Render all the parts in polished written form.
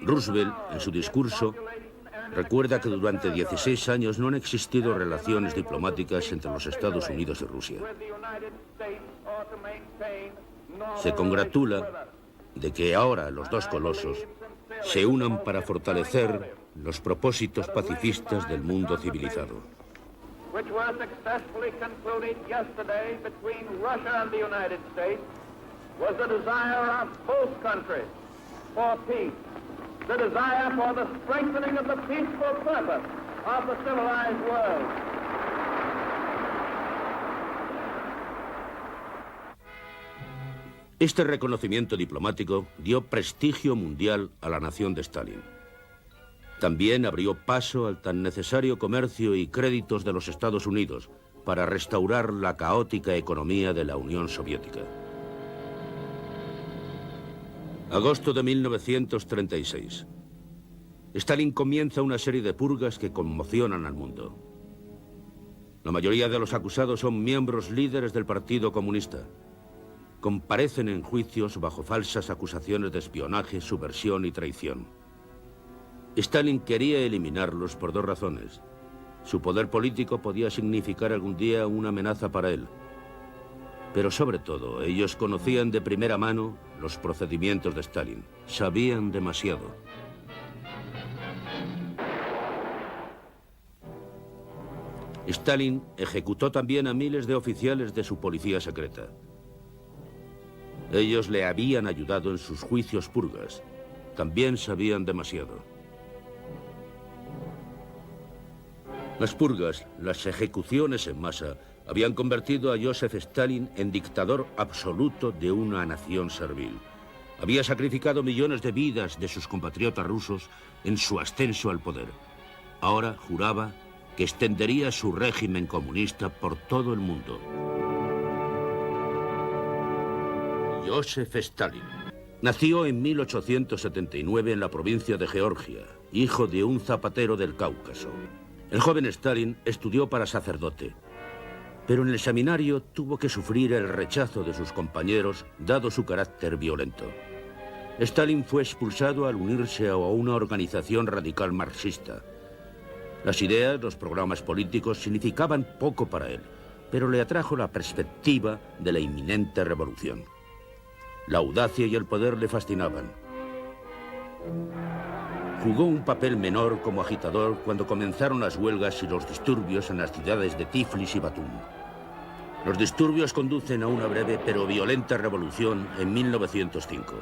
Roosevelt, en su discurso, recuerda que durante 16 años no han existido relaciones diplomáticas entre los Estados Unidos y Rusia. Se congratula de que ahora los dos colosos se unan para fortalecer los propósitos pacifistas del mundo civilizado. The desire for the strengthening of the peaceful purpose of the civilized world. Este reconocimiento diplomático dio prestigio mundial a la nación de Stalin. También abrió paso al tan necesario comercio y créditos de los Estados Unidos para restaurar la caótica economía de la Unión Soviética. Agosto de 1936. Stalin comienza una serie de purgas que conmocionan al mundo. La mayoría de los acusados son miembros líderes del Partido Comunista. Comparecen en juicios bajo falsas acusaciones de espionaje, subversión y traición. Stalin quería eliminarlos por dos razones. Su poder político podía significar algún día una amenaza para él. Pero sobre todo, ellos conocían de primera mano los procedimientos de Stalin. Sabían demasiado. Stalin ejecutó también a miles de oficiales de su policía secreta. Ellos le habían ayudado en sus juicios purgas. También sabían demasiado. Las purgas, las ejecuciones en masa, habían convertido a Joseph Stalin en dictador absoluto de una nación servil. Había sacrificado millones de vidas de sus compatriotas rusos en su ascenso al poder. Ahora juraba que extendería su régimen comunista por todo el mundo. Joseph Stalin nació en 1879 en la provincia de Georgia, hijo de un zapatero del Cáucaso. El joven Stalin estudió para sacerdote, pero en el seminario tuvo que sufrir el rechazo de sus compañeros, dado su carácter violento. Stalin fue expulsado al unirse a una organización radical marxista. Las ideas, los programas políticos significaban poco para él, pero le atrajo la perspectiva de la inminente revolución. La audacia y el poder le fascinaban. Jugó un papel menor como agitador cuando comenzaron las huelgas y los disturbios en las ciudades de Tiflis y Batumi. Los disturbios conducen a una breve pero violenta revolución en 1905.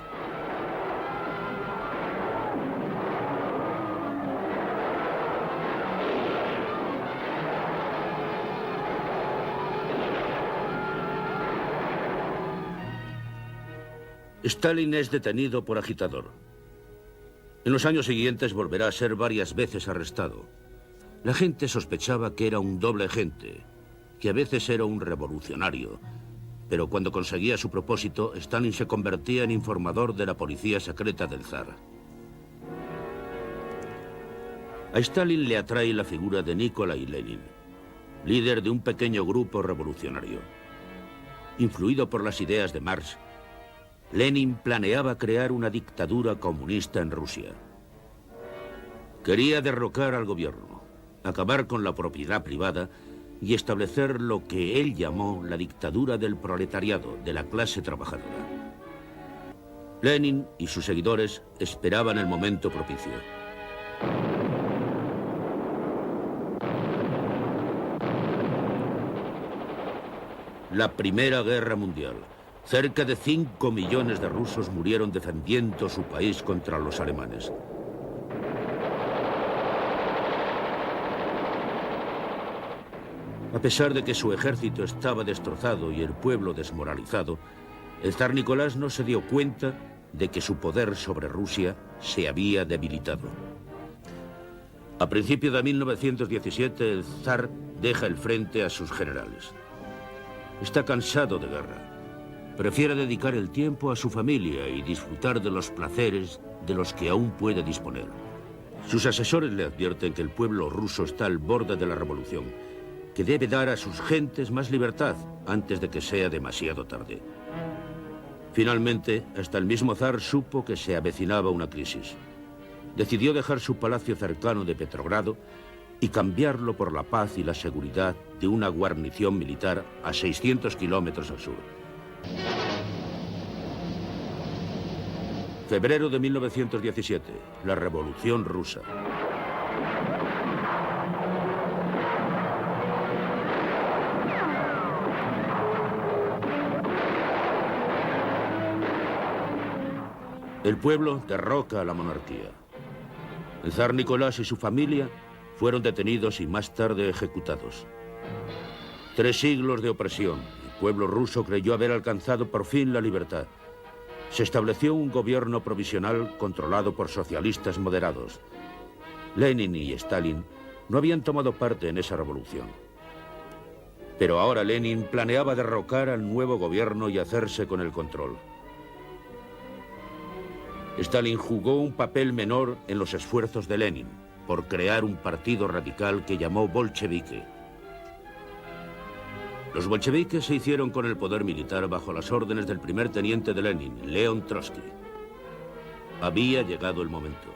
Stalin es detenido por agitador. En los años siguientes volverá a ser varias veces arrestado. La gente sospechaba que era un doble agente, que a veces era un revolucionario, pero cuando conseguía su propósito, Stalin se convertía en informador de la policía secreta del zar. A Stalin le atrae la figura de Nikolai Lenin, líder de un pequeño grupo revolucionario. Influido por las ideas de Marx, Lenin planeaba crear una dictadura comunista en Rusia. Quería derrocar al gobierno, acabar con la propiedad privada y establecer lo que él llamó la dictadura del proletariado, de la clase trabajadora. Lenin y sus seguidores esperaban el momento propicio. La Primera Guerra Mundial. Cerca de 5 millones de rusos murieron defendiendo su país contra los alemanes. A pesar de que su ejército estaba destrozado y el pueblo desmoralizado, el zar Nicolás no se dio cuenta de que su poder sobre Rusia se había debilitado. A principios de 1917, el zar deja el frente a sus generales. Está cansado de guerra. Prefiere dedicar el tiempo a su familia y disfrutar de los placeres de los que aún puede disponer. Sus asesores le advierten que el pueblo ruso está al borde de la revolución, que debe dar a sus gentes más libertad antes de que sea demasiado tarde. Finalmente, hasta el mismo zar supo que se avecinaba una crisis. Decidió dejar su palacio cercano de Petrogrado y cambiarlo por la paz y la seguridad de una guarnición militar a 600 kilómetros al sur. Febrero de 1917, la Revolución Rusa. El pueblo derroca a la monarquía. El zar Nicolás y su familia fueron detenidos y más tarde ejecutados. 3 siglos de opresión. El pueblo ruso creyó haber alcanzado por fin la libertad. Se estableció un gobierno provisional controlado por socialistas moderados. Lenin y Stalin no habían tomado parte en esa revolución. Pero ahora Lenin planeaba derrocar al nuevo gobierno y hacerse con el control. Stalin jugó un papel menor en los esfuerzos de Lenin por crear un partido radical que llamó bolchevique. Los bolcheviques se hicieron con el poder militar bajo las órdenes del primer teniente de Lenin, León Trotsky. Había llegado el momento.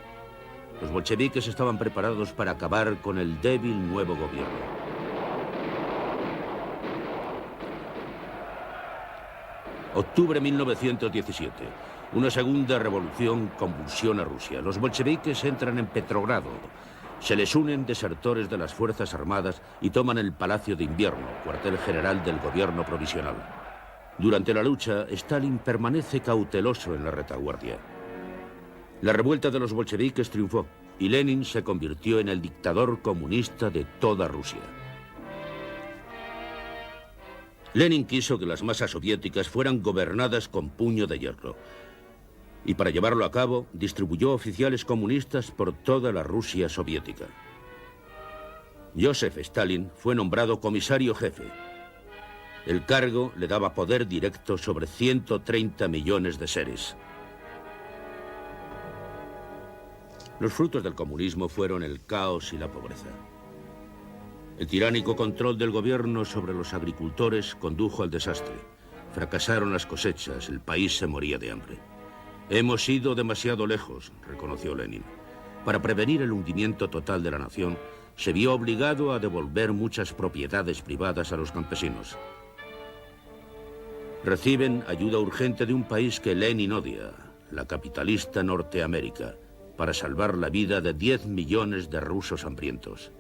Los bolcheviques estaban preparados para acabar con el débil nuevo gobierno. Octubre de 1917. Una segunda revolución convulsiona Rusia. Los bolcheviques entran en Petrogrado. Se les unen desertores de las Fuerzas Armadas y toman el Palacio de Invierno, cuartel general del gobierno provisional. Durante la lucha, Stalin permanece cauteloso en la retaguardia. La revuelta de los bolcheviques triunfó y Lenin se convirtió en el dictador comunista de toda Rusia. Lenin quiso que las masas soviéticas fueran gobernadas con puño de hierro. Y para llevarlo a cabo, distribuyó oficiales comunistas por toda la Rusia soviética. Joseph Stalin fue nombrado comisario jefe. El cargo le daba poder directo sobre 130 millones de seres. Los frutos del comunismo fueron el caos y la pobreza. El tiránico control del gobierno sobre los agricultores condujo al desastre. Fracasaron las cosechas, el país se moría de hambre. Hemos ido demasiado lejos, reconoció Lenin. Para prevenir el hundimiento total de la nación, se vio obligado a devolver muchas propiedades privadas a los campesinos. Reciben ayuda urgente de un país que Lenin odia, la capitalista Norteamérica, para salvar la vida de 10 millones de rusos hambrientos.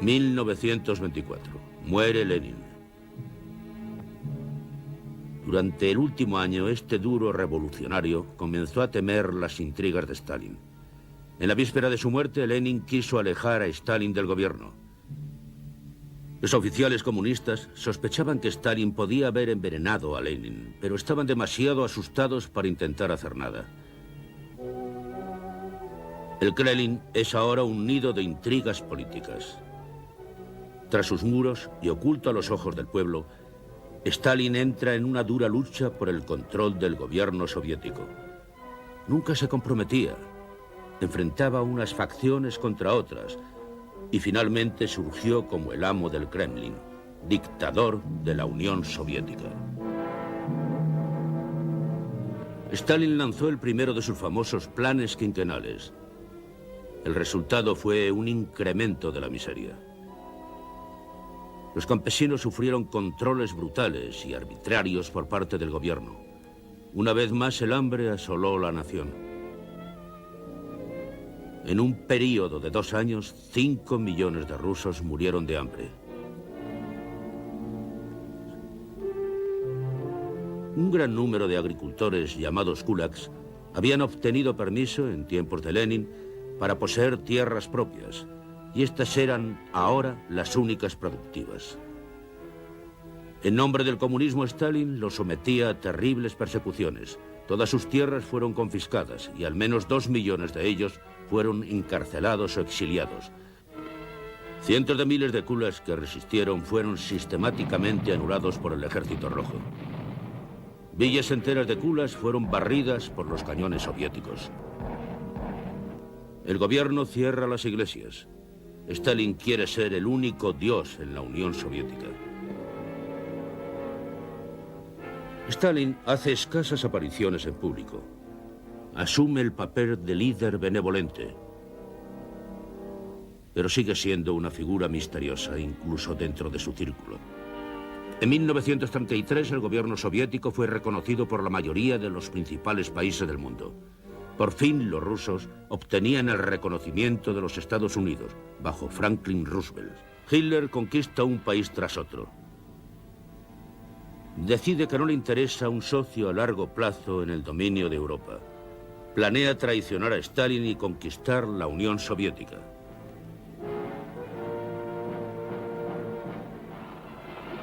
...1924... muere Lenin. Durante el último año, este duro revolucionario comenzó a temer las intrigas de Stalin. En la víspera de su muerte, Lenin quiso alejar a Stalin del gobierno. Los oficiales comunistas sospechaban que Stalin podía haber envenenado a Lenin, pero estaban demasiado asustados para intentar hacer nada. El Kremlin es ahora un nido de intrigas políticas. Tras sus muros y oculto a los ojos del pueblo, Stalin entra en una dura lucha por el control del gobierno soviético. Nunca se comprometía. Enfrentaba unas facciones contra otras y finalmente surgió como el amo del Kremlin, dictador de la Unión Soviética. Stalin lanzó el primero de sus famosos planes quinquenales. El resultado fue un incremento de la miseria. Los campesinos sufrieron controles brutales y arbitrarios por parte del gobierno. Una vez más el hambre asoló la nación. En un período de 2 años, 5 millones de rusos murieron de hambre. Un gran número de agricultores llamados kulaks habían obtenido permiso en tiempos de Lenin para poseer tierras propias, y estas eran ahora las únicas productivas. En nombre del comunismo, Stalin los sometía a terribles persecuciones. Todas sus tierras fueron confiscadas y al menos 2 millones de ellos fueron encarcelados o exiliados. Cientos de miles de kulaks que resistieron fueron sistemáticamente anulados por el Ejército Rojo. Villas enteras de kulaks fueron barridas por los cañones soviéticos. El gobierno cierra las iglesias. Stalin quiere ser el único dios en la Unión Soviética. Stalin hace escasas apariciones en público. Asume el papel de líder benevolente, pero sigue siendo una figura misteriosa, incluso dentro de su círculo. En 1933, el gobierno soviético fue reconocido por la mayoría de los principales países del mundo. Por fin, los rusos obtenían el reconocimiento de los Estados Unidos, bajo Franklin Roosevelt. Hitler conquista un país tras otro. Decide que no le interesa un socio a largo plazo en el dominio de Europa. Planea traicionar a Stalin y conquistar la Unión Soviética.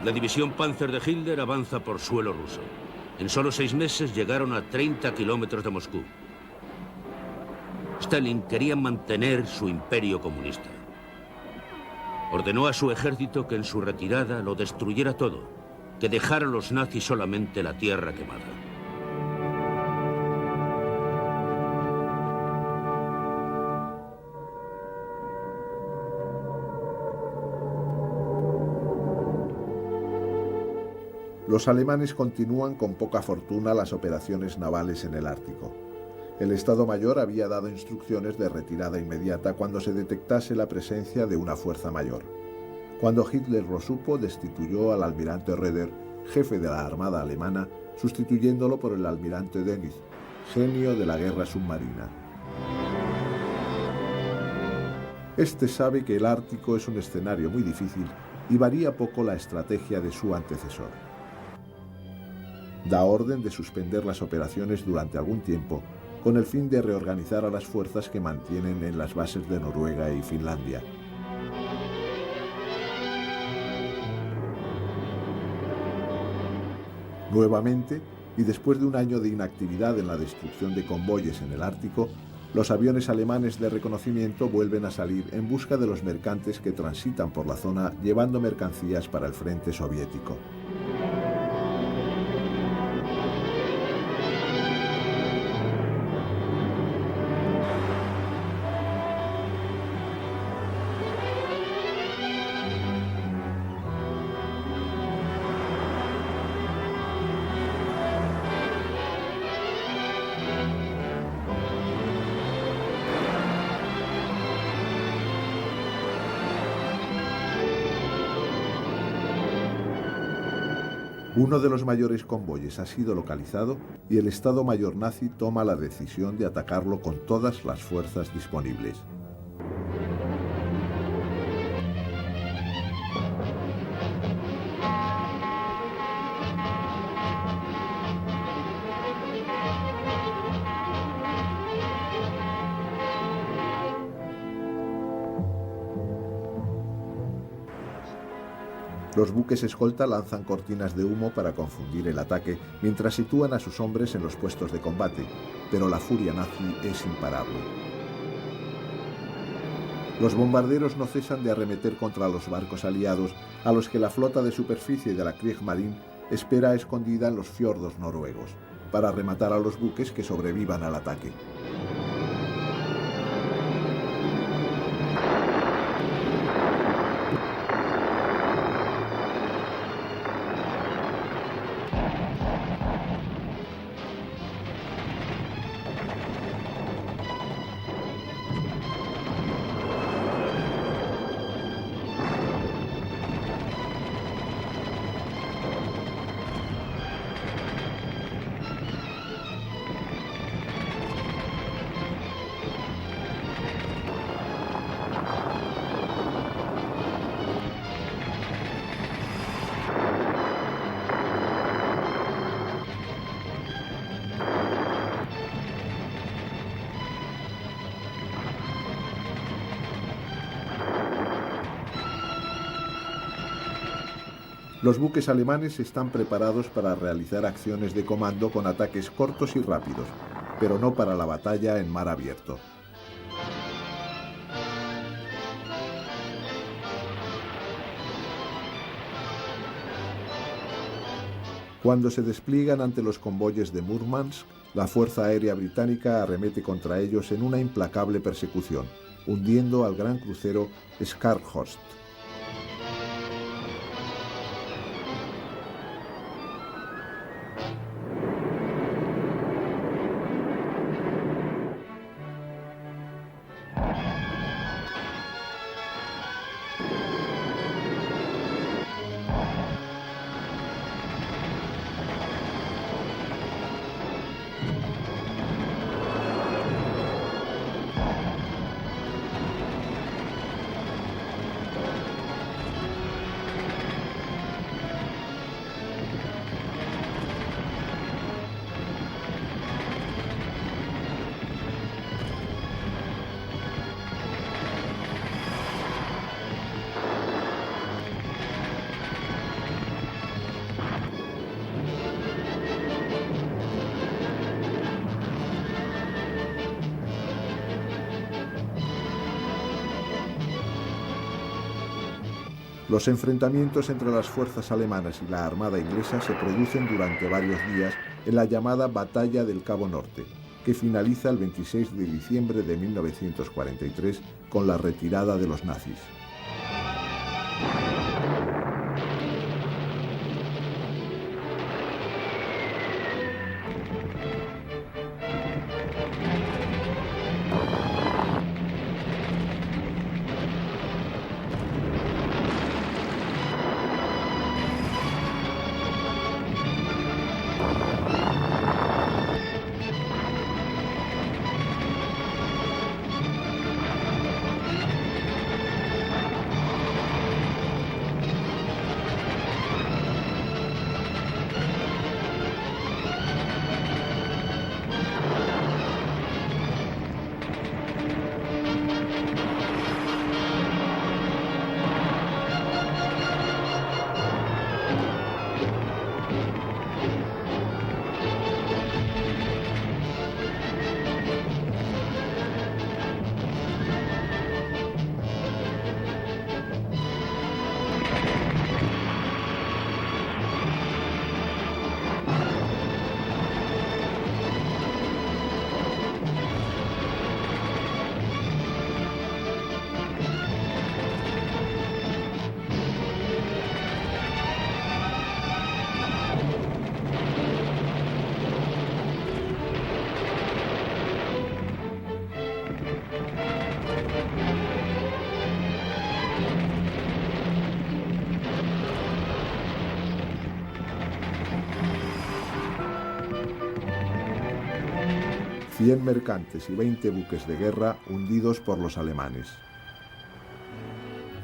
La división Panzer de Hitler avanza por suelo ruso. En solo 6 meses llegaron a 30 kilómetros de Moscú. Stalin quería mantener su imperio comunista. Ordenó a su ejército que en su retirada lo destruyera todo, que dejara a los nazis solamente la tierra quemada. Los alemanes continúan con poca fortuna las operaciones navales en el Ártico. El Estado Mayor había dado instrucciones de retirada inmediata cuando se detectase la presencia de una fuerza mayor. Cuando Hitler lo supo, destituyó al almirante Roeder, jefe de la Armada alemana, sustituyéndolo por el almirante Dönitz, genio de la guerra submarina. Este sabe que el Ártico es un escenario muy difícil y varía poco la estrategia de su antecesor. Da orden de suspender las operaciones durante algún tiempo, con el fin de reorganizar a las fuerzas que mantienen en las bases de Noruega y Finlandia. Nuevamente, y después de un año de inactividad en la destrucción de convoyes en el Ártico, los aviones alemanes de reconocimiento vuelven a salir en busca de los mercantes que transitan por la zona llevando mercancías para el frente soviético. Uno de los mayores convoyes ha sido localizado y el Estado Mayor nazi toma la decisión de atacarlo con todas las fuerzas disponibles. Los buques escolta lanzan cortinas de humo para confundir el ataque, mientras sitúan a sus hombres en los puestos de combate, pero la furia nazi es imparable. Los bombarderos no cesan de arremeter contra los barcos aliados, a los que la flota de superficie de la Kriegsmarine espera escondida en los fiordos noruegos, para rematar a los buques que sobrevivan al ataque. Los buques alemanes están preparados para realizar acciones de comando con ataques cortos y rápidos, pero no para la batalla en mar abierto. Cuando se despliegan ante los convoyes de Murmansk, La Fuerza Aérea Británica arremete contra ellos en una implacable persecución, hundiendo al gran crucero Scharnhorst. Los enfrentamientos entre las fuerzas alemanas y la armada inglesa se producen durante varios días en la llamada Batalla del Cabo Norte, que finaliza el 26 de diciembre de 1943 con la retirada de los nazis. ...100 mercantes y 20 buques de guerra hundidos por los alemanes.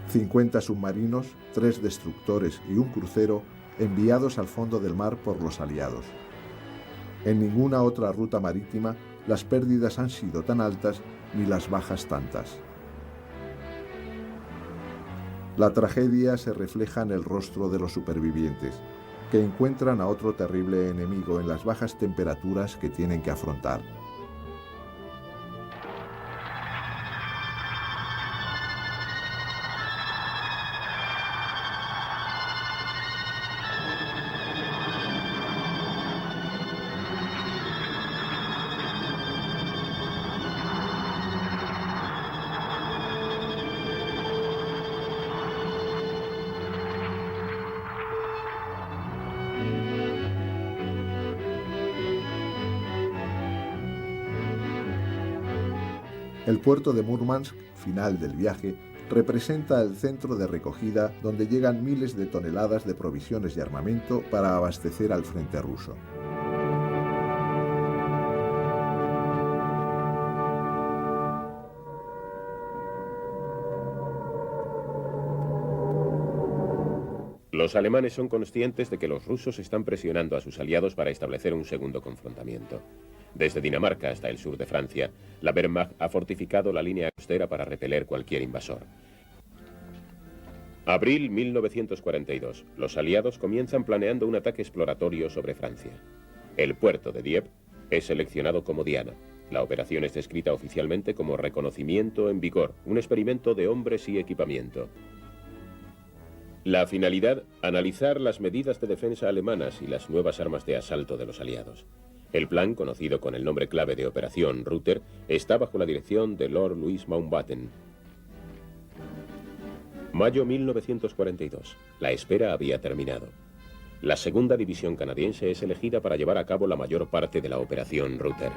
50 submarinos, 3 destructores y un crucero enviados al fondo del mar por los aliados. En ninguna otra ruta marítima las pérdidas han sido tan altas ni las bajas tantas. La tragedia se refleja en el rostro de los supervivientes, que encuentran a otro terrible enemigo en las bajas temperaturas que tienen que afrontar. El puerto de Múrmansk, final del viaje, representa el centro de recogida donde llegan miles de toneladas de provisiones y armamento para abastecer al frente ruso. Los alemanes son conscientes de que los rusos están presionando a sus aliados para establecer un segundo confrontamiento. Desde Dinamarca hasta el sur de Francia, la Wehrmacht ha fortificado la línea costera para repeler cualquier invasor. Abril 1942. Los aliados comienzan planeando un ataque exploratorio sobre Francia. El puerto de Dieppe es seleccionado como diana. La operación es descrita oficialmente como reconocimiento en vigor, un experimento de hombres y equipamiento. La finalidad, analizar las medidas de defensa alemanas y las nuevas armas de asalto de los aliados. El plan, conocido con el nombre clave de Operación Ruther, está bajo la dirección de Lord Louis Mountbatten. Mayo 1942. La espera había terminado. La segunda división canadiense es elegida para llevar a cabo la mayor parte de la Operación Ruther.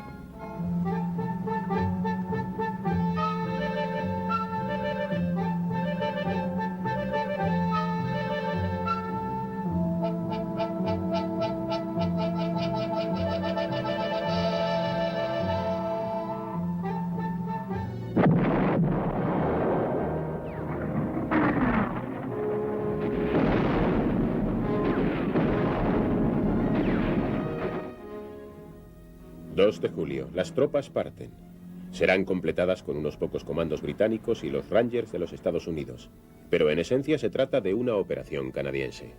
De julio, las tropas parten. Serán completadas con unos pocos comandos británicos y los Rangers de los Estados Unidos, pero en esencia se trata de una operación canadiense.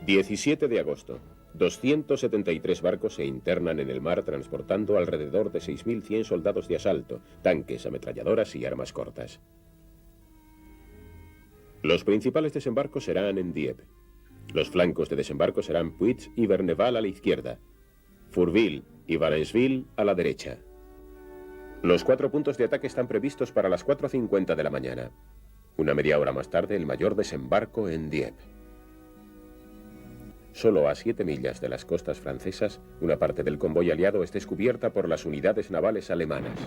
...17 de agosto... 273 barcos se internan en el mar transportando alrededor de 6.100 soldados de asalto, tanques, ametralladoras y armas cortas. Los principales desembarcos serán en Dieppe. Los flancos de desembarco serán Puig y Berneval a la izquierda, Fourville y Varenceville a la derecha. Los 4 puntos de ataque están previstos para las 4:50 de la mañana. Una media hora más tarde, el mayor desembarco en Dieppe. Solo a 7 millas de las costas francesas, una parte del convoy aliado es descubierta por las unidades navales alemanas.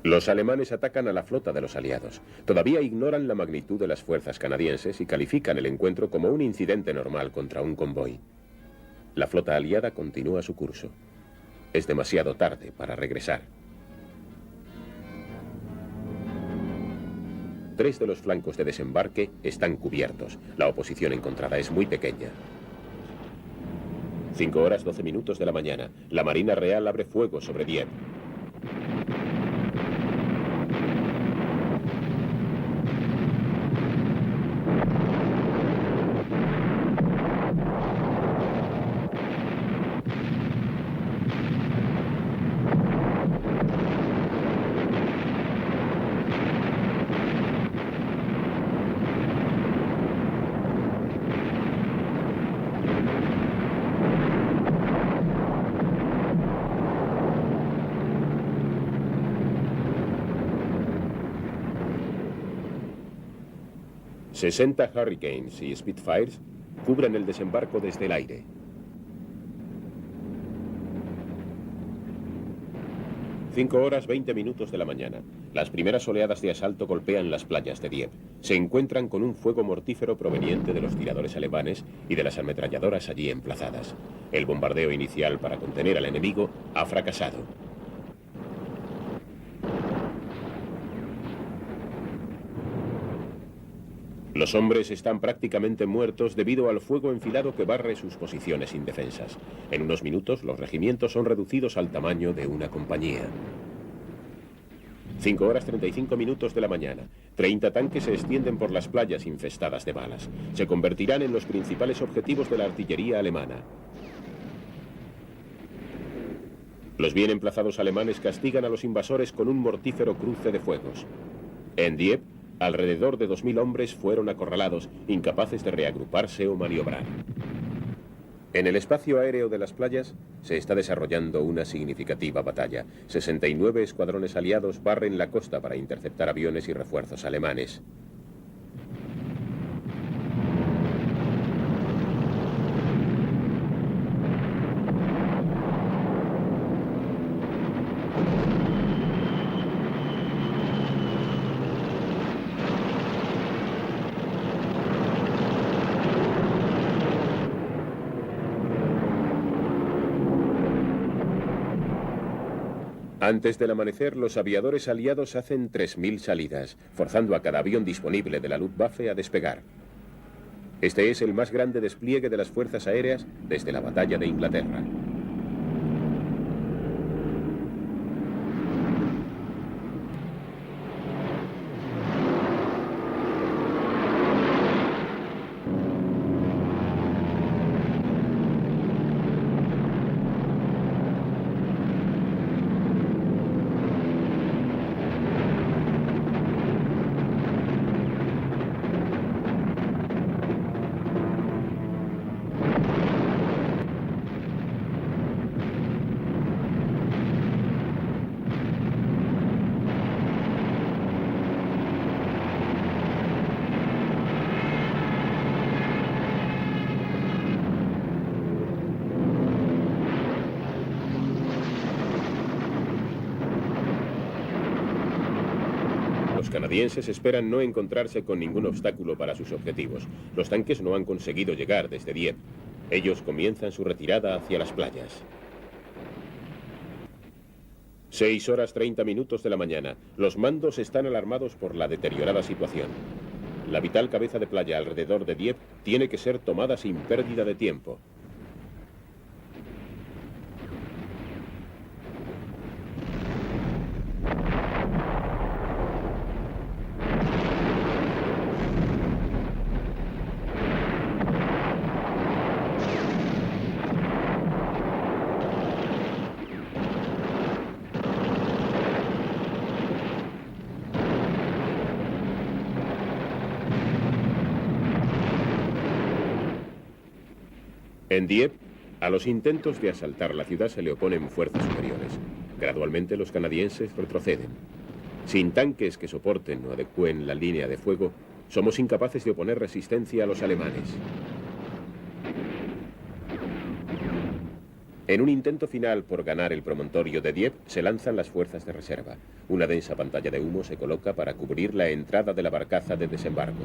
Los alemanes atacan a la flota de los aliados. Todavía ignoran la magnitud de las fuerzas canadienses y califican el encuentro como un incidente normal contra un convoy. La flota aliada continúa su curso. Es demasiado tarde para regresar. 3 de los flancos de desembarque están cubiertos. La oposición encontrada es muy pequeña. 5 horas 12 minutos de la mañana. La Marina Real abre fuego sobre Dieppe. ...60 Hurricanes y Spitfires cubren el desembarco desde el aire. ...5 horas 20 minutos de la mañana. Las primeras oleadas de asalto golpean las playas de Dieppe. Se encuentran con un fuego mortífero proveniente de los tiradores alemanes y de las ametralladoras allí emplazadas. El bombardeo inicial para contener al enemigo ha fracasado. Los hombres están prácticamente muertos debido al fuego enfilado que barre sus posiciones indefensas. En unos minutos, los regimientos son reducidos al tamaño de una compañía. 5 horas 35 minutos de la mañana. 30 tanques se extienden por las playas infestadas de balas. Se convertirán en los principales objetivos de la artillería alemana. Los bien emplazados alemanes castigan a los invasores con un mortífero cruce de fuegos. En Dieppe, alrededor de 2.000 hombres fueron acorralados, incapaces de reagruparse o maniobrar. En el espacio aéreo de las playas se está desarrollando una significativa batalla. 69 escuadrones aliados barren la costa para interceptar aviones y refuerzos alemanes. Antes del amanecer, los aviadores aliados hacen 3000 salidas, forzando a cada avión disponible de la Luftwaffe a despegar. Este es el más grande despliegue de las fuerzas aéreas desde la Batalla de Inglaterra. Los canadienses esperan no encontrarse con ningún obstáculo para sus objetivos. Los tanques no han conseguido llegar desde Dieppe. Ellos comienzan su retirada hacia las playas. 6:30 de la mañana. Los mandos están alarmados por la deteriorada situación. La vital cabeza de playa alrededor de Dieppe tiene que ser tomada sin pérdida de tiempo. En Dieppe, a los intentos de asaltar la ciudad se le oponen fuerzas superiores. Gradualmente los canadienses retroceden. Sin tanques que soporten o adecúen la línea de fuego, somos incapaces de oponer resistencia a los alemanes. En un intento final por ganar el promontorio de Dieppe, se lanzan las fuerzas de reserva. Una densa pantalla de humo se coloca para cubrir la entrada de la barcaza de desembarco.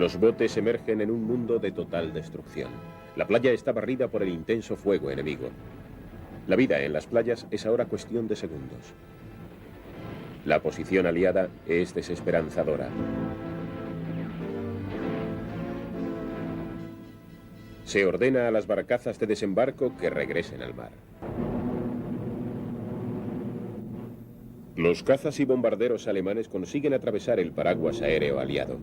Los botes emergen en un mundo de total destrucción. La playa está barrida por el intenso fuego enemigo. La vida en las playas es ahora cuestión de segundos. La posición aliada es desesperanzadora. Se ordena a las barcazas de desembarco que regresen al mar. Los cazas y bombarderos alemanes consiguen atravesar el paraguas aéreo aliado.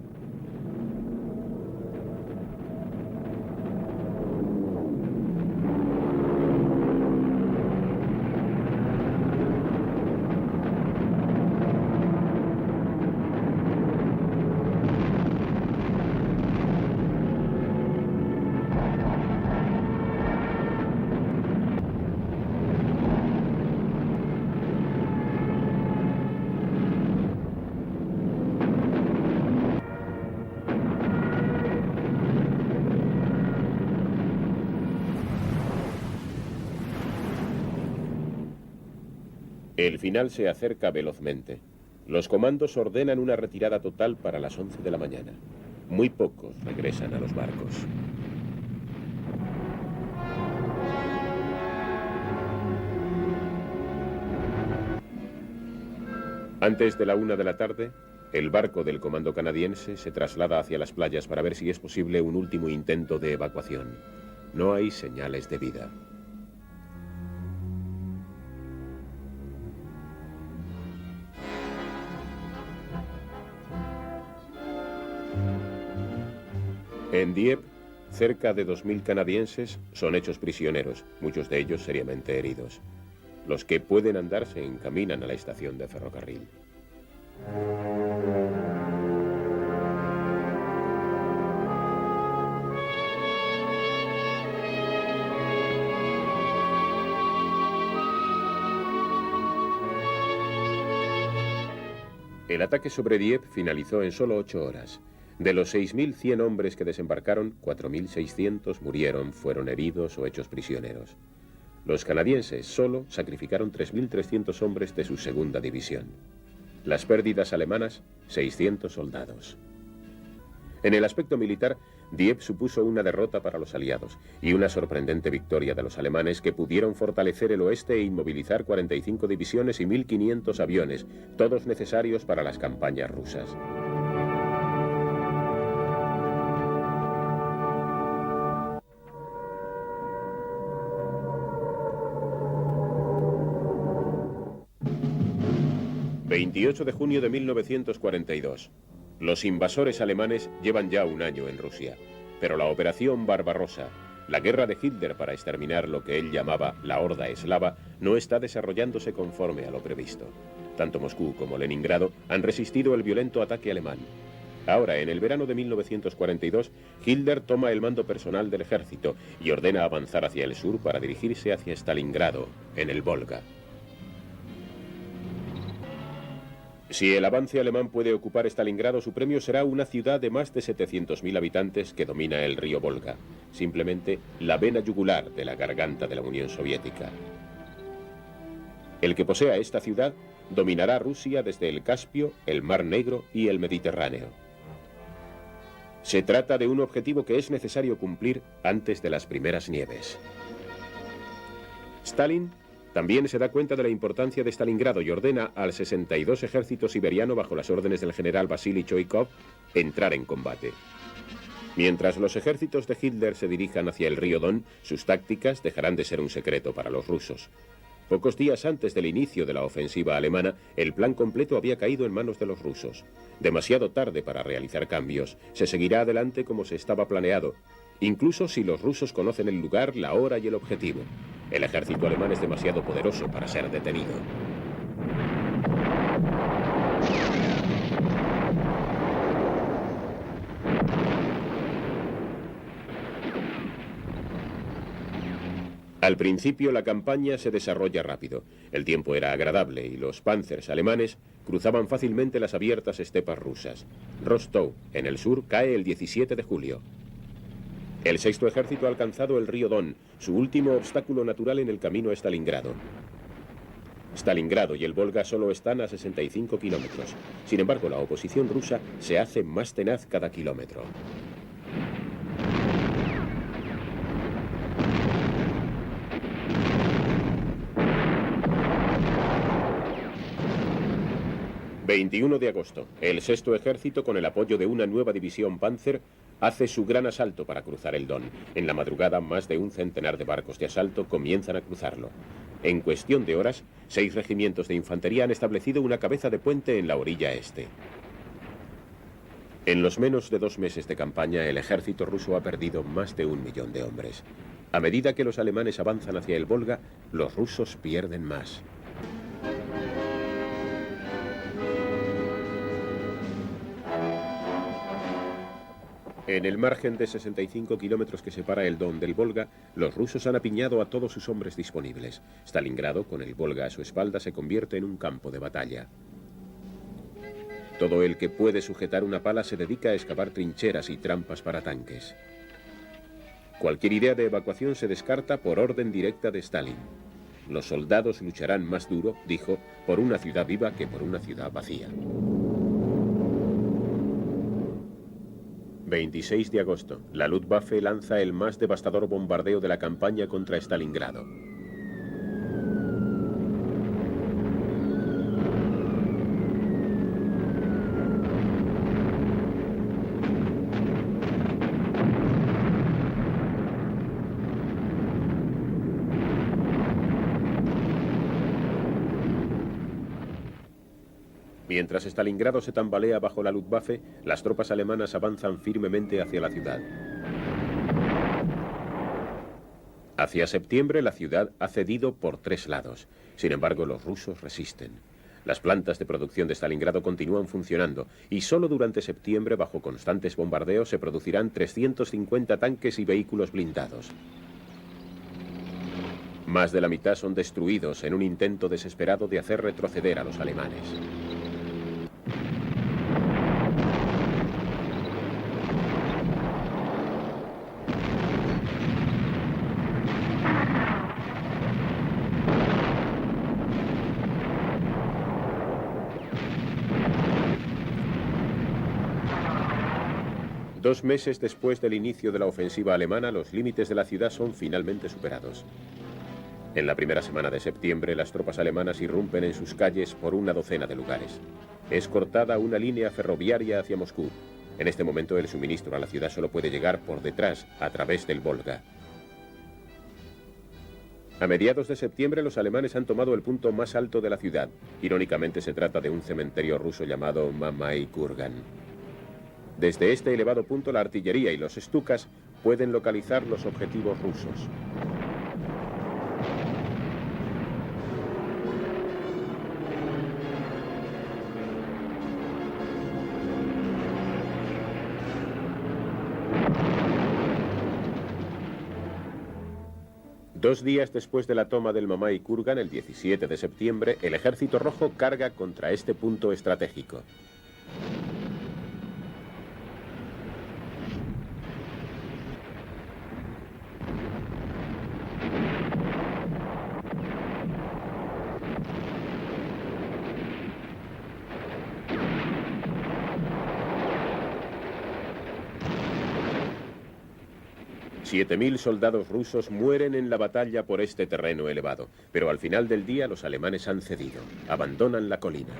El final se acerca velozmente. Los comandos ordenan una retirada total para las 11 de la mañana. Muy pocos regresan a los barcos. Antes de la 1 de la tarde, el barco del comando canadiense se traslada hacia las playas para ver si es posible un último intento de evacuación. No hay señales de vida. En Dieppe, cerca de 2000 canadienses son hechos prisioneros, muchos de ellos seriamente heridos. Los que pueden andar se encaminan a la estación de ferrocarril. El ataque sobre Dieppe finalizó en solo 8 horas. De los 6.100 hombres que desembarcaron, 4.600 murieron, fueron heridos o hechos prisioneros. Los canadienses solo sacrificaron 3.300 hombres de su segunda división. Las pérdidas alemanas, 600 soldados. En el aspecto militar, Dieppe supuso una derrota para los aliados y una sorprendente victoria de los alemanes que pudieron fortalecer el oeste e inmovilizar 45 divisiones y 1.500 aviones, todos necesarios para las campañas rusas. ...28 de junio de 1942... Los invasores alemanes llevan ya un año en Rusia, pero la Operación Barbarossa, la guerra de Hitler para exterminar lo que él llamaba la horda eslava, no está desarrollándose conforme a lo previsto. Tanto Moscú como Leningrado han resistido el violento ataque alemán. Ahora, en el verano de 1942, Hitler toma el mando personal del ejército y ordena avanzar hacia el sur para dirigirse hacia Stalingrado, en el Volga. Si el avance alemán puede ocupar Stalingrado, su premio será una ciudad de más de 700.000 habitantes que domina el río Volga, simplemente la vena yugular de la garganta de la Unión Soviética. El que posea esta ciudad dominará Rusia desde el Caspio, el Mar Negro y el Mediterráneo. Se trata de un objetivo que es necesario cumplir antes de las primeras nieves. Stalin también se da cuenta de la importancia de Stalingrado y ordena al 62 ejército siberiano bajo las órdenes del general Vasily Choikov entrar en combate. Mientras los ejércitos de Hitler se dirijan hacia el río Don, sus tácticas dejarán de ser un secreto para los rusos. Pocos días antes del inicio de la ofensiva alemana, el plan completo había caído en manos de los rusos. Demasiado tarde para realizar cambios. Se seguirá adelante como se estaba planeado, incluso si los rusos conocen el lugar, la hora y el objetivo. El ejército alemán es demasiado poderoso para ser detenido. Al principio la campaña se desarrolla rápido. El tiempo era agradable y los panzers alemanes cruzaban fácilmente las abiertas estepas rusas. Rostov, en el sur, cae el 17 de julio. El sexto ejército ha alcanzado el río Don, su último obstáculo natural en el camino a Stalingrado. Stalingrado y el Volga solo están a 65 kilómetros. Sin embargo, la oposición rusa se hace más tenaz cada kilómetro. ...21 de agosto... el sexto ejército, con el apoyo de una nueva división Panzer, hace su gran asalto para cruzar el Don. En la madrugada, más de un centenar de barcos de asalto comienzan a cruzarlo. En cuestión de horas, 6 regimientos de infantería han establecido una cabeza de puente en la orilla este. En los menos de 2 meses de campaña, el ejército ruso ha perdido más de 1 millón de hombres. A medida que los alemanes avanzan hacia el Volga, los rusos pierden más. En el margen de 65 kilómetros que separa el Don del Volga, los rusos han apiñado a todos sus hombres disponibles. Stalingrado, con el Volga a su espalda, se convierte en un campo de batalla. Todo el que puede sujetar una pala se dedica a excavar trincheras y trampas para tanques. Cualquier idea de evacuación se descarta por orden directa de Stalin. Los soldados lucharán más duro, dijo, por una ciudad viva que por una ciudad vacía. 26 de agosto, la Luftwaffe lanza el más devastador bombardeo de la campaña contra Stalingrado. Mientras Stalingrado se tambalea bajo la Luftwaffe, las tropas alemanas avanzan firmemente hacia la ciudad. Hacia septiembre, la ciudad ha cedido por 3 lados. Sin embargo, los rusos resisten. Las plantas de producción de Stalingrado continúan funcionando y solo durante septiembre, bajo constantes bombardeos, se producirán 350 tanques y vehículos blindados. Más de la mitad son destruidos en un intento desesperado de hacer retroceder a los alemanes. 2 meses después del inicio de la ofensiva alemana, los límites de la ciudad son finalmente superados. En la primera semana de septiembre, las tropas alemanas irrumpen en sus calles por una docena de lugares. Es cortada una línea ferroviaria hacia Moscú. En este momento, el suministro a la ciudad solo puede llegar por detrás, a través del Volga. A mediados de septiembre, los alemanes han tomado el punto más alto de la ciudad. Irónicamente, se trata de un cementerio ruso llamado Mamai Kurgan. Desde este elevado punto, la artillería y los Stukas pueden localizar los objetivos rusos. Dos días después de la toma del Mamai Kurgan, el 17 de septiembre, el Ejército Rojo carga contra este punto estratégico. $7.000 soldados rusos mueren en la batalla por este terreno elevado, pero al final del día los alemanes han cedido, abandonan la colina.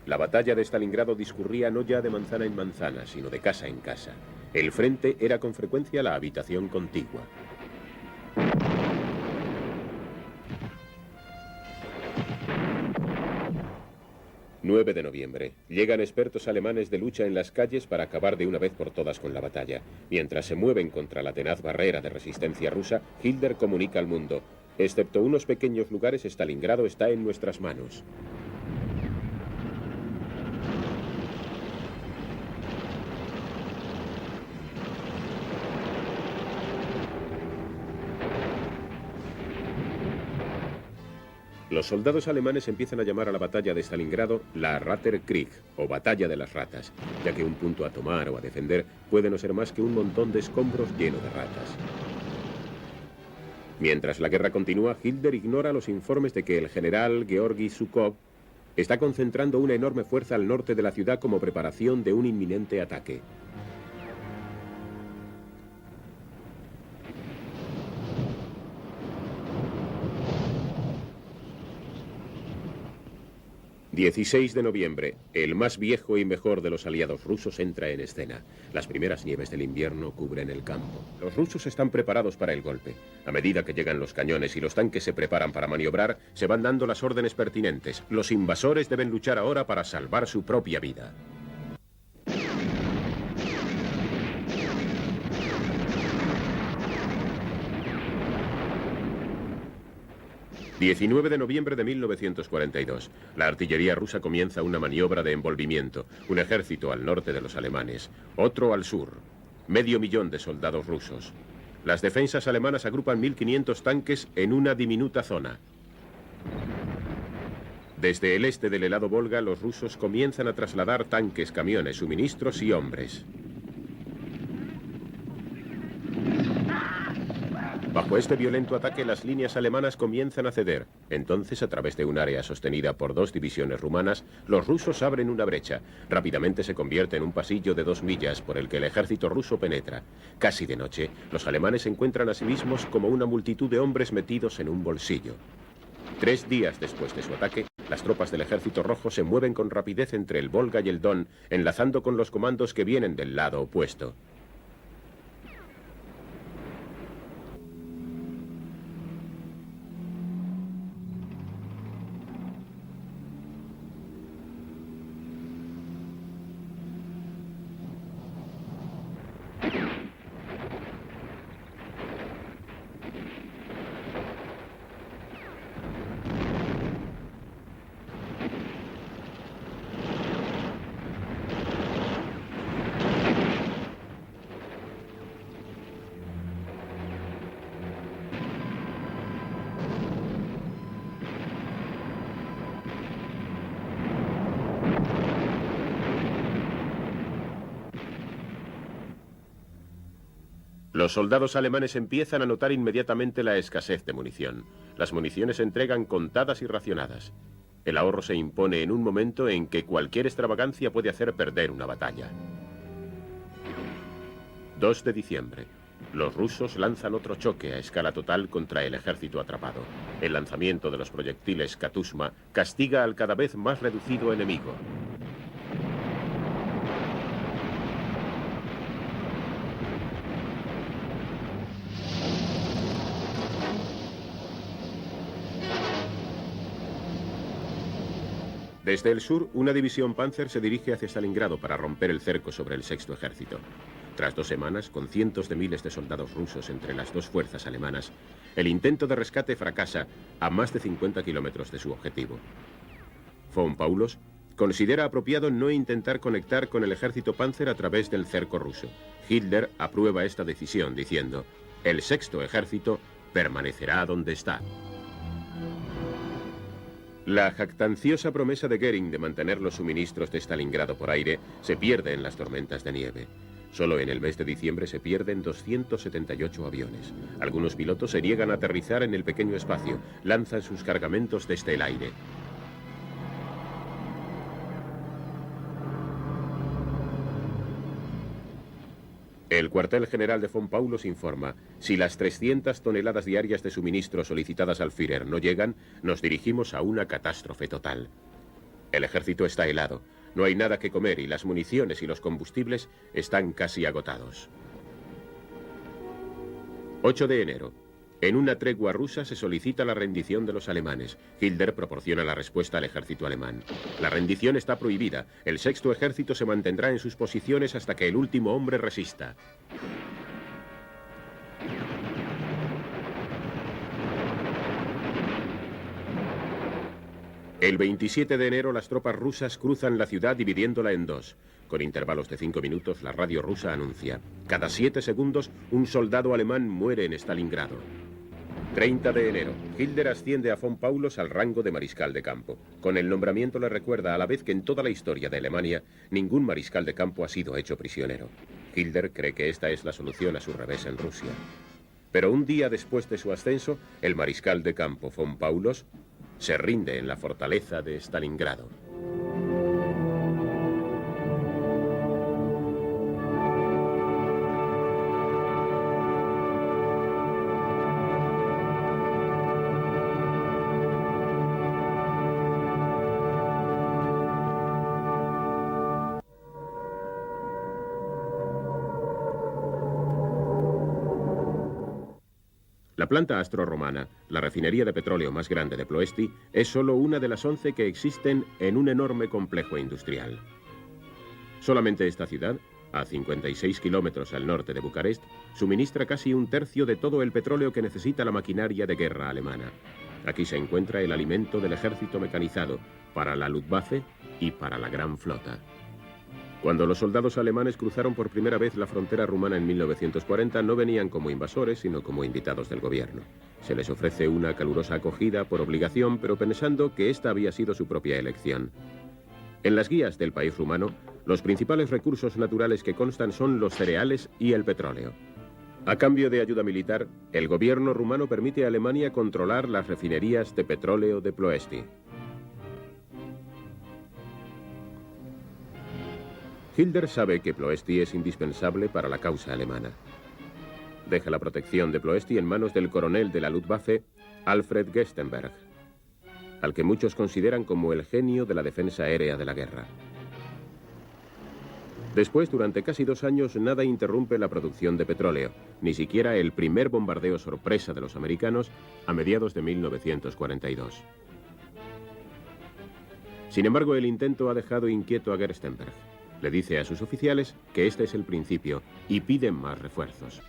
La batalla de Stalingrado discurría no ya de manzana en manzana, sino de casa en casa. El frente era con frecuencia la habitación contigua. ...9 de noviembre. Llegan expertos alemanes de lucha en las calles para acabar de una vez por todas con la batalla. Mientras se mueven contra la tenaz barrera de resistencia rusa, Hitler comunica al mundo: excepto unos pequeños lugares, Stalingrado está en nuestras manos. Los soldados alemanes empiezan a llamar a la batalla de Stalingrado la Ratterkrieg, o batalla de las ratas, ya que un punto a tomar o a defender puede no ser más que un montón de escombros lleno de ratas. Mientras la guerra continúa, Hitler ignora los informes de que el general Georgi Zhukov está concentrando una enorme fuerza al norte de la ciudad como preparación de un inminente ataque. ...16 de noviembre, el más viejo y mejor de los aliados rusos entra en escena. Las primeras nieves del invierno cubren el campo. Los rusos están preparados para el golpe. A medida que llegan los cañones y los tanques se preparan para maniobrar, se van dando las órdenes pertinentes. Los invasores deben luchar ahora para salvar su propia vida. 19 de noviembre de 1942. La artillería rusa comienza una maniobra de envolvimiento. Un ejército al norte de los alemanes, otro al sur. 500.000 de soldados rusos. Las defensas alemanas agrupan 1.500 tanques en una diminuta zona. Desde el este del helado Volga, los rusos comienzan a trasladar tanques, camiones, suministros y hombres. Bajo este violento ataque, las líneas alemanas comienzan a ceder. Entonces, a través de un área sostenida por 2 divisiones rumanas, los rusos abren una brecha. Rápidamente se convierte en un pasillo de 2 millas por el que el ejército ruso penetra. Casi de noche, los alemanes se encuentran a sí mismos como una multitud de hombres metidos en un bolsillo. 3 días después de su ataque, las tropas del Ejército Rojo se mueven con rapidez entre el Volga y el Don, enlazando con los comandos que vienen del lado opuesto. Los soldados alemanes empiezan a notar inmediatamente la escasez de munición. Las municiones se entregan contadas y racionadas. El ahorro se impone en un momento en que cualquier extravagancia puede hacer perder una batalla. 2 de diciembre. Los rusos lanzan otro choque a escala total contra el ejército atrapado. El lanzamiento de los proyectiles Katusma castiga al cada vez más reducido enemigo. Desde el sur, una división Panzer se dirige hacia Stalingrado para romper el cerco sobre el Sexto Ejército. Tras 2 semanas, con cientos de miles de soldados rusos entre las dos fuerzas alemanas, el intento de rescate fracasa a más de 50 kilómetros de su objetivo. Von Paulos considera apropiado no intentar conectar con el ejército Panzer a través del cerco ruso. Hitler aprueba esta decisión diciendo: el Sexto Ejército permanecerá donde está. La jactanciosa promesa de Goering de mantener los suministros de Stalingrado por aire se pierde en las tormentas de nieve. Solo en el mes de diciembre se pierden 278 aviones. Algunos pilotos se niegan a aterrizar en el pequeño espacio, lanzan sus cargamentos desde el aire. El cuartel general de Von Paulos informa: si las 300 toneladas diarias de suministro solicitadas al Führer no llegan, nos dirigimos a una catástrofe total. El ejército está helado, no hay nada que comer y las municiones y los combustibles están casi agotados. 8 de enero. En una tregua rusa se solicita la rendición de los alemanes. Hitler proporciona la respuesta al ejército alemán. La rendición está prohibida. El Sexto Ejército se mantendrá en sus posiciones hasta que el último hombre resista. El 27 de enero las tropas rusas cruzan la ciudad dividiéndola en dos. Con intervalos de 5 minutos la radio rusa anuncia: cada 7 segundos un soldado alemán muere en Stalingrado. 30 de enero. Hitler asciende a Von Paulos al rango de mariscal de campo. Con el nombramiento le recuerda a la vez que en toda la historia de Alemania ningún mariscal de campo ha sido hecho prisionero. Hitler cree que esta es la solución a su revés en Rusia. Pero un día después de su ascenso, el mariscal de campo Von Paulos se rinde en la fortaleza de Stalingrado. La planta astroromana, la refinería de petróleo más grande de Ploesti, es solo una de las 11 que existen en un enorme complejo industrial. Solamente esta ciudad, a 56 kilómetros al norte de Bucarest, suministra casi un tercio de todo el petróleo que necesita la maquinaria de guerra alemana. Aquí se encuentra el alimento del ejército mecanizado, para la Luftwaffe y para la Gran Flota. Cuando los soldados alemanes cruzaron por primera vez la frontera rumana en 1940, no venían como invasores, sino como invitados del gobierno. Se les ofrece una calurosa acogida por obligación, pero pensando que esta había sido su propia elección. En las guías del país rumano, los principales recursos naturales que constan son los cereales y el petróleo. A cambio de ayuda militar, el gobierno rumano permite a Alemania controlar las refinerías de petróleo de Ploesti. Hitler sabe que Ploesti es indispensable para la causa alemana. Deja la protección de Ploesti en manos del coronel de la Luftwaffe, Alfred Gestenberg, al que muchos consideran como el genio de la defensa aérea de la guerra. Después, durante casi 2 años, nada interrumpe la producción de petróleo, ni siquiera el primer bombardeo sorpresa de los americanos a mediados de 1942. Sin embargo, el intento ha dejado inquieto a Gestenberg. Le dice a sus oficiales que este es el principio y piden más refuerzos.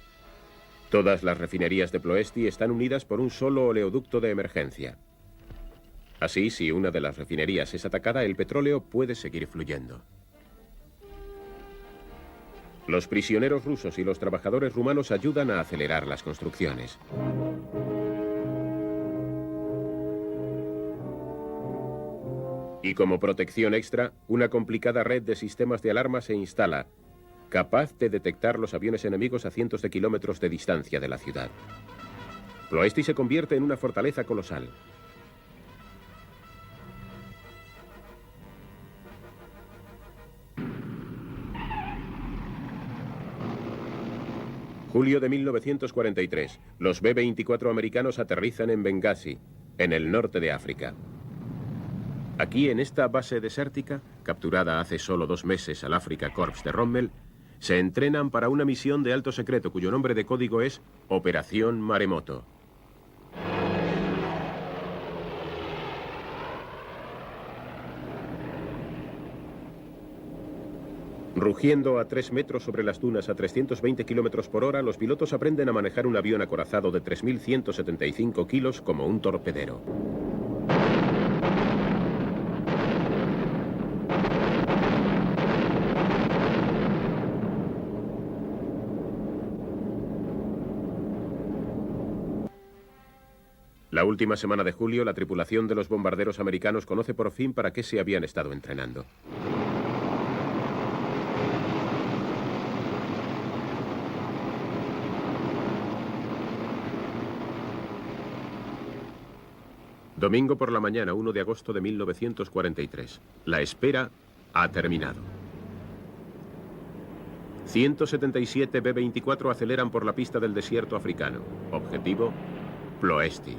Todas las refinerías de Ploesti están unidas por un solo oleoducto de emergencia. Así, si una de las refinerías es atacada, el petróleo puede seguir fluyendo. Los prisioneros rusos y los trabajadores rumanos ayudan a acelerar las construcciones. Y como protección extra, una complicada red de sistemas de alarma se instala, capaz de detectar los aviones enemigos a cientos de kilómetros de distancia de la ciudad. Ploesti se convierte en una fortaleza colosal. Julio de 1943, los B-24 americanos aterrizan en Benghazi, en el norte de África. Aquí, en esta base desértica, capturada hace solo 2 meses al Afrika Korps de Rommel, se entrenan para una misión de alto secreto cuyo nombre de código es Operación Maremoto. Rugiendo a 3 metros sobre las dunas a 320 kilómetros por hora, los pilotos aprenden a manejar un avión acorazado de 3.175 kilos como un torpedero. La última semana de julio, la tripulación de los bombarderos americanos conoce por fin para qué se habían estado entrenando. Domingo por la mañana, 1 de agosto de 1943. La espera ha terminado. 177 B-24 aceleran por la pista del desierto africano. Objetivo, Ploesti.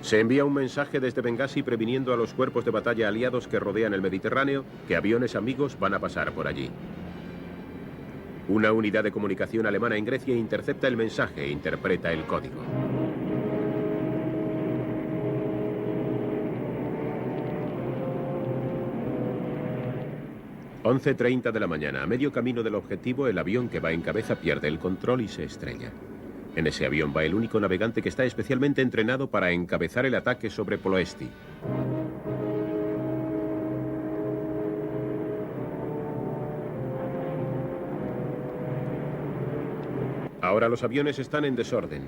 Se envía un mensaje desde Benghazi previniendo a los cuerpos de batalla aliados que rodean el Mediterráneo que aviones amigos van a pasar por allí. Una unidad de comunicación alemana en Grecia intercepta el mensaje e interpreta el código. (11:30 de la mañana). A medio camino del objetivo, el avión que va en cabeza pierde el control y se estrella. En ese avión va el único navegante que está especialmente entrenado para encabezar el ataque sobre Ploesti. Ahora los aviones están en desorden.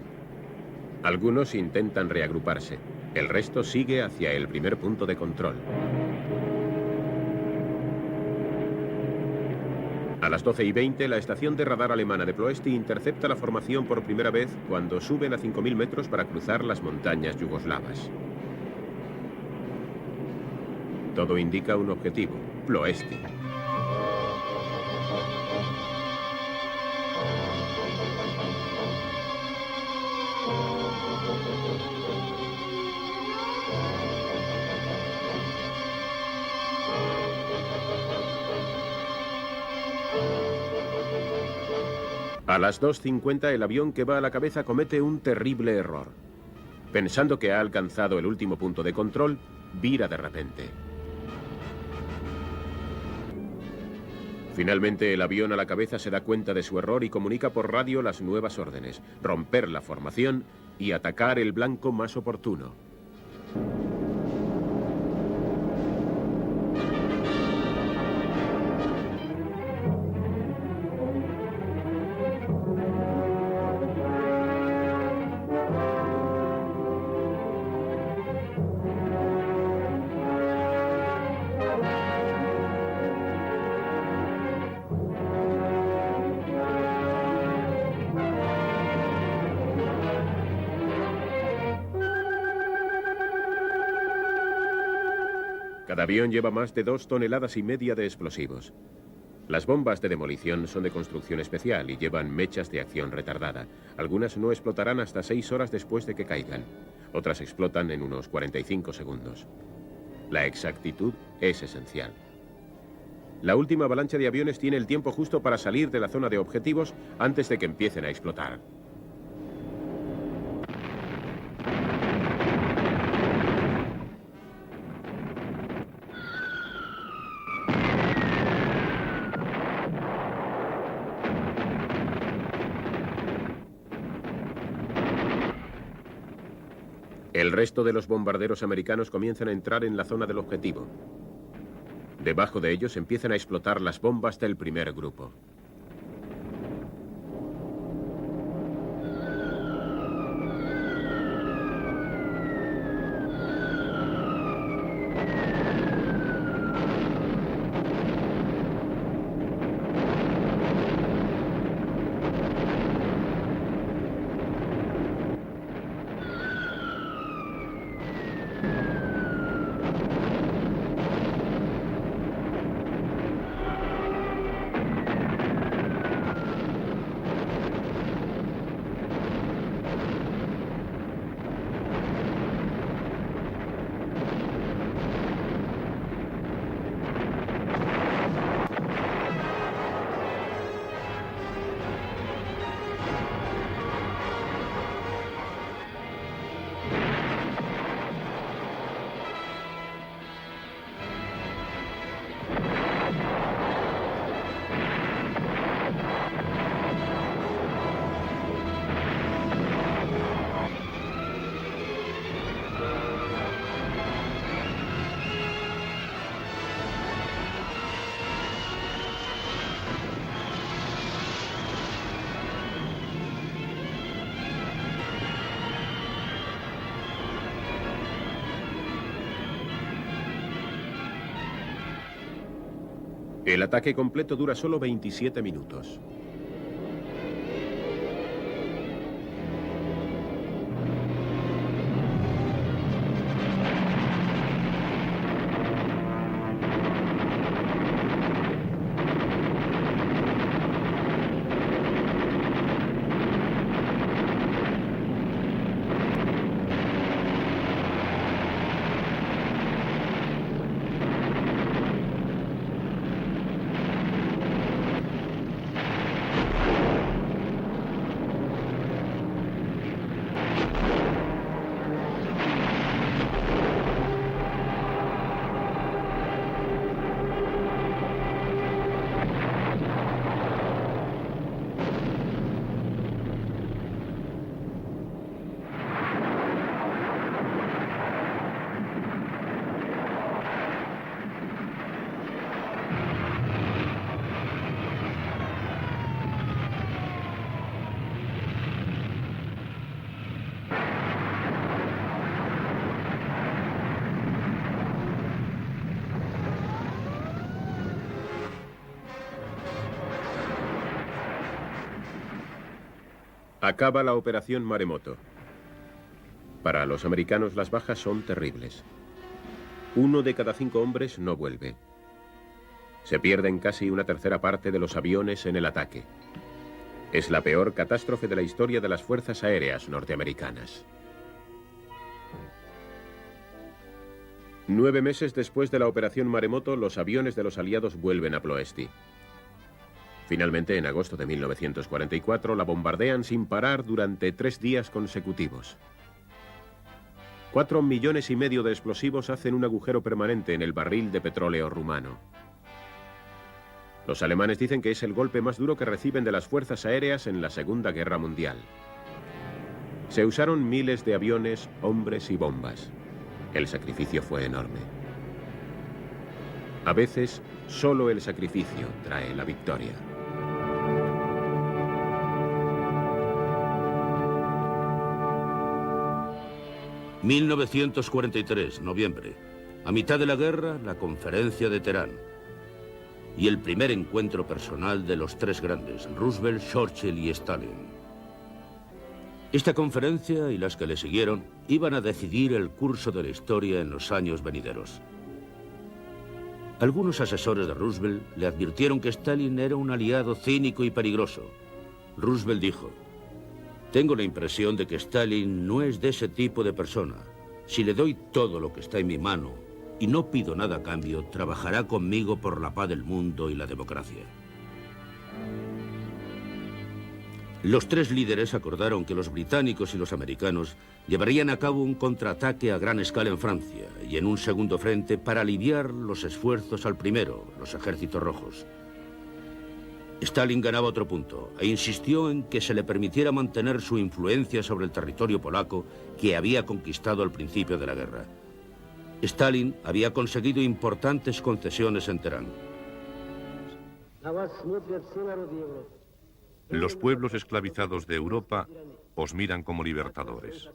Algunos intentan reagruparse. El resto sigue hacia el primer punto de control. A las 12:20, la estación de radar alemana de Ploesti intercepta la formación por primera vez cuando suben a 5.000 metros para cruzar las montañas yugoslavas. Todo indica un objetivo, Ploesti. A las 2:50 el avión que va a la cabeza comete un terrible error. Pensando que ha alcanzado el último punto de control, vira de repente. Finalmente el avión a la cabeza se da cuenta de su error y comunica por radio las nuevas órdenes: romper la formación y atacar el blanco más oportuno. Cada avión lleva más de 2,5 toneladas de explosivos. Las bombas de demolición son de construcción especial y llevan mechas de acción retardada. Algunas no explotarán hasta 6 horas después de que caigan. Otras explotan en unos 45 segundos. La exactitud es esencial. La última avalancha de aviones tiene el tiempo justo para salir de la zona de objetivos antes de que empiecen a explotar. El resto de los bombarderos americanos comienzan a entrar en la zona del objetivo. Debajo de ellos empiezan a explotar las bombas del primer grupo. El ataque completo dura solo 27 minutos. Acaba la operación Maremoto. Para los americanos las bajas son terribles. 1 de cada 5 hombres no vuelve. Se pierden casi una tercera parte de los aviones en el ataque. Es la peor catástrofe de la historia de las fuerzas aéreas norteamericanas. 9 meses después de la operación Maremoto, los aviones de los aliados vuelven a Ploesti. Finalmente, en agosto de 1944, la bombardean sin parar durante 3 días consecutivos. 4,5 millones de explosivos hacen un agujero permanente en el barril de petróleo rumano. Los alemanes dicen que es el golpe más duro que reciben de las fuerzas aéreas en la Segunda Guerra Mundial. Se usaron miles de aviones, hombres y bombas. El sacrificio fue enorme. A veces, solo el sacrificio trae la victoria. ...1943, noviembre. A mitad de la guerra, la conferencia de Teherán. Y el primer encuentro personal de los 3 grandes, Roosevelt, Churchill y Stalin. Esta conferencia y las que le siguieron iban a decidir el curso de la historia en los años venideros. Algunos asesores de Roosevelt le advirtieron que Stalin era un aliado cínico y peligroso. Roosevelt dijo: tengo la impresión de que Stalin no es de ese tipo de persona. Si le doy todo lo que está en mi mano y no pido nada a cambio, trabajará conmigo por la paz del mundo y la democracia. Los 3 líderes acordaron que los británicos y los americanos llevarían a cabo un contraataque a gran escala en Francia y en un segundo frente para aliviar los esfuerzos al primero, los ejércitos rojos. Stalin ganaba otro punto e insistió en que se le permitiera mantener su influencia sobre el territorio polaco que había conquistado al principio de la guerra. Stalin había conseguido importantes concesiones en Teherán. Los pueblos esclavizados de Europa os miran como libertadores.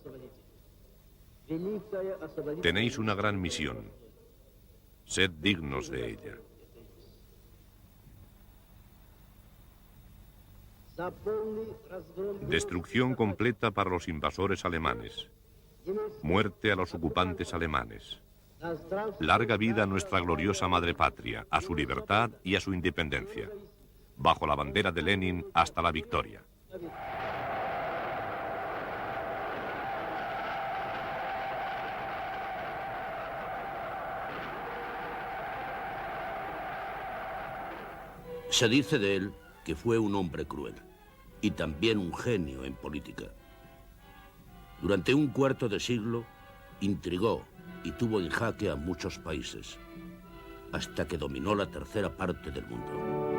Tenéis una gran misión. Sed dignos de ella. Destrucción completa para los invasores alemanes. Muerte a los ocupantes alemanes. Larga vida a nuestra gloriosa madre patria, a su libertad y a su independencia. Bajo la bandera de Lenin hasta la victoria. Se dice de él que fue un hombre cruel y también un genio en política. Durante un cuarto de siglo intrigó y tuvo en jaque a muchos países, hasta que dominó la tercera parte del mundo.